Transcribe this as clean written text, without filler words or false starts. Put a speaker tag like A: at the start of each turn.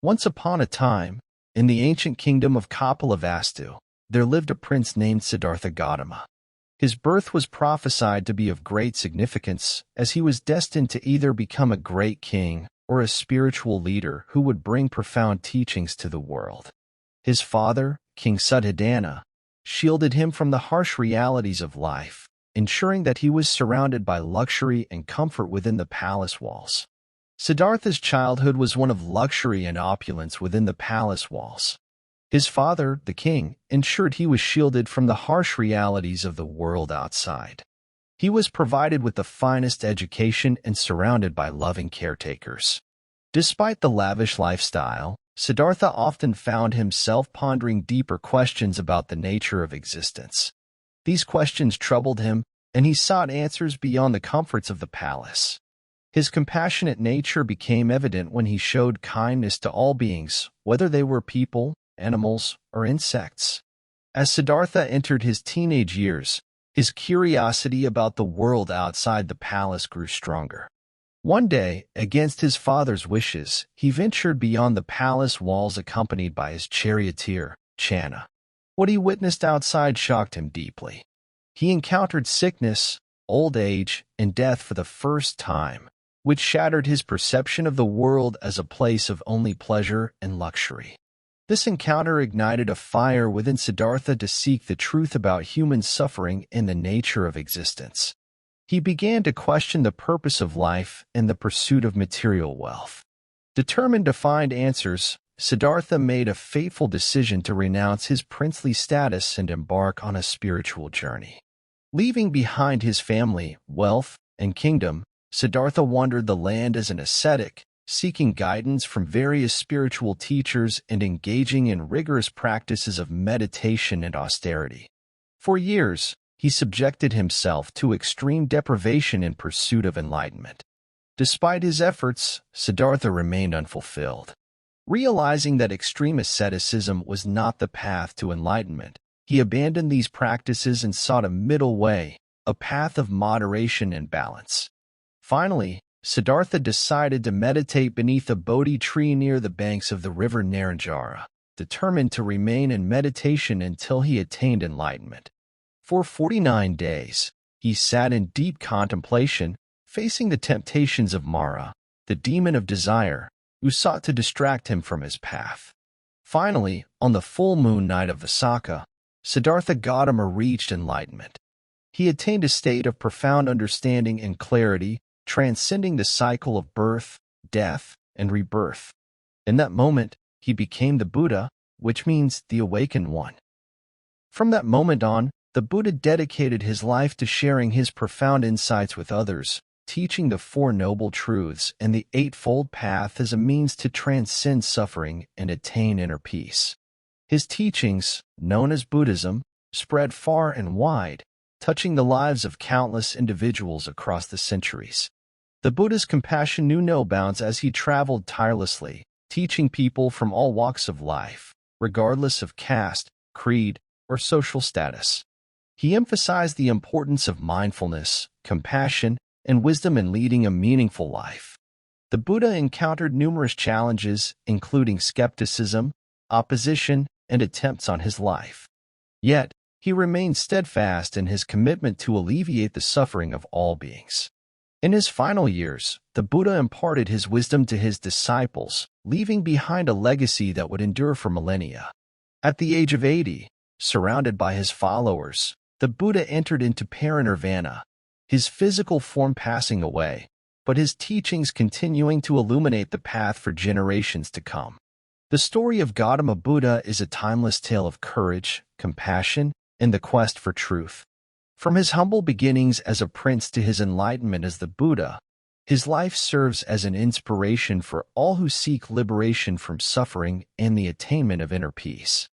A: Once upon a time, in the ancient kingdom of Kapilavastu, there lived a prince named Siddhartha Gautama. His birth was prophesied to be of great significance, as he was destined to either become a great king or a spiritual leader who would bring profound teachings to the world. His father, King Siddhartha, shielded him from the harsh realities of life, ensuring that he was surrounded by luxury and comfort within the palace walls. Siddhartha's childhood was one of luxury and opulence within the palace walls. His father, the king, ensured he was shielded from the harsh realities of the world outside. He was provided with the finest education and surrounded by loving caretakers. Despite the lavish lifestyle, Siddhartha often found himself pondering deeper questions about the nature of existence. These questions troubled him, and he sought answers beyond the comforts of the palace. His compassionate nature became evident when he showed kindness to all beings, whether they were people, animals, or insects. As Siddhartha entered his teenage years, his curiosity about the world outside the palace grew stronger. One day, against his father's wishes, he ventured beyond the palace walls accompanied by his charioteer, Channa. What he witnessed outside shocked him deeply. He encountered sickness, old age, and death for the first time, which shattered his perception of the world as a place of only pleasure and luxury. This encounter ignited a fire within Siddhartha to seek the truth about human suffering and the nature of existence. He began to question the purpose of life and the pursuit of material wealth. Determined to find answers, Siddhartha made a fateful decision to renounce his princely status and embark on a spiritual journey. Leaving behind his family, wealth, and kingdom, Siddhartha wandered the land as an ascetic, seeking guidance from various spiritual teachers and engaging in rigorous practices of meditation and austerity. For years, he subjected himself to extreme deprivation in pursuit of enlightenment. Despite his efforts, Siddhartha remained unfulfilled. Realizing that extreme asceticism was not the path to enlightenment, he abandoned these practices and sought a middle way, a path of moderation and balance. Finally, Siddhartha decided to meditate beneath a Bodhi tree near the banks of the river Naranjara, determined to remain in meditation until he attained enlightenment. For 49 days, he sat in deep contemplation, facing the temptations of Mara, the demon of desire, who sought to distract him from his path. Finally, on the full moon night of Visakha, Siddhartha Gautama reached enlightenment. He attained a state of profound understanding and clarity, transcending the cycle of birth, death, and rebirth. In that moment, he became the Buddha, which means the awakened one. From that moment on, the Buddha dedicated his life to sharing his profound insights with others, teaching the Four Noble Truths and the Eightfold Path as a means to transcend suffering and attain inner peace. His teachings, known as Buddhism, spread far and wide, touching the lives of countless individuals across the centuries. The Buddha's compassion knew no bounds as he traveled tirelessly, teaching people from all walks of life, regardless of caste, creed, or social status. He emphasized the importance of mindfulness, compassion, and wisdom in leading a meaningful life. The Buddha encountered numerous challenges, including skepticism, opposition, and attempts on his life. Yet, he remained steadfast in his commitment to alleviate the suffering of all beings. In his final years, the Buddha imparted his wisdom to his disciples, leaving behind a legacy that would endure for millennia. At the age of 80, surrounded by his followers, the Buddha entered into parinirvana, his physical form passing away, but his teachings continuing to illuminate the path for generations to come. The story of Gautama Buddha is a timeless tale of courage, compassion, and the quest for truth. From his humble beginnings as a prince to his enlightenment as the Buddha, his life serves as an inspiration for all who seek liberation from suffering and the attainment of inner peace.